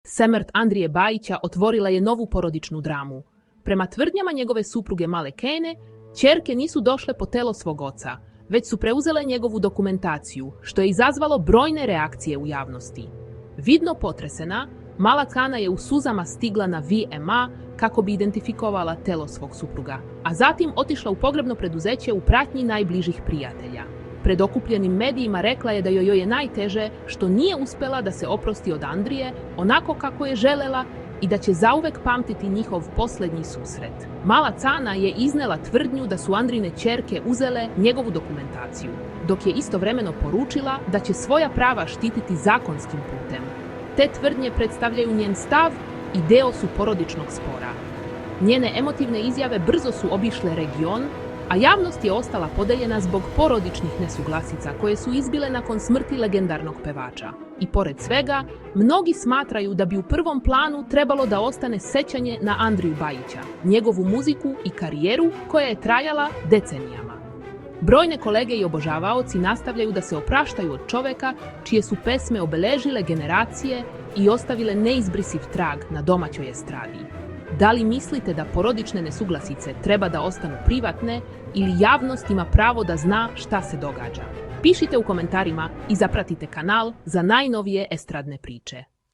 Smrt Andrije Bajića otvorila je novu porodičnu dramu. Prema tvrdnjama njegove supruge Male Kene, ćerke nisu došle po telo svog oca, već su preuzele njegovu dokumentaciju, što je izazvalo brojne reakcije u javnosti. Vidno potresena, Mala Kana je u suzama stigla na VMA kako bi identifikovala telo svog supruga, a zatim otišla u pogrebno preduzeće u pratnji najbližih prijatelja. Pred okupljenim medijima rekla je da joj je najteže što nije uspjela da se oprosti od Andrije onako kako je želela i da će zauvek pamtiti njihov posljednji susret. Mala Cana je iznela tvrdnju da su Andrine ćerke uzele njegovu dokumentaciju, dok je istovremeno poručila da će svoja prava štititi zakonskim putem. Te tvrdnje predstavljaju njen stav i deo su porodičnog spora. Njene emotivne izjave brzo su obišle region, a javnost je ostala podeljena zbog porodičnih nesuglasica koje su izbile nakon smrti legendarnog pevača. I pored svega, mnogi smatraju da bi u prvom planu trebalo da ostane sećanje na Andriju Bajića, njegovu muziku i karijeru koja je trajala decenijama. Brojne kolege i obožavaoci nastavljaju da se opraštaju od čoveka čije su pesme obeležile generacije i ostavile neizbrisiv trag na domaćoj estradi. Da li mislite da porodične nesuglasice treba da ostanu privatne ili javnost ima pravo da zna šta se događa? Pišite u komentarima i zapratite kanal za najnovije estradne priče.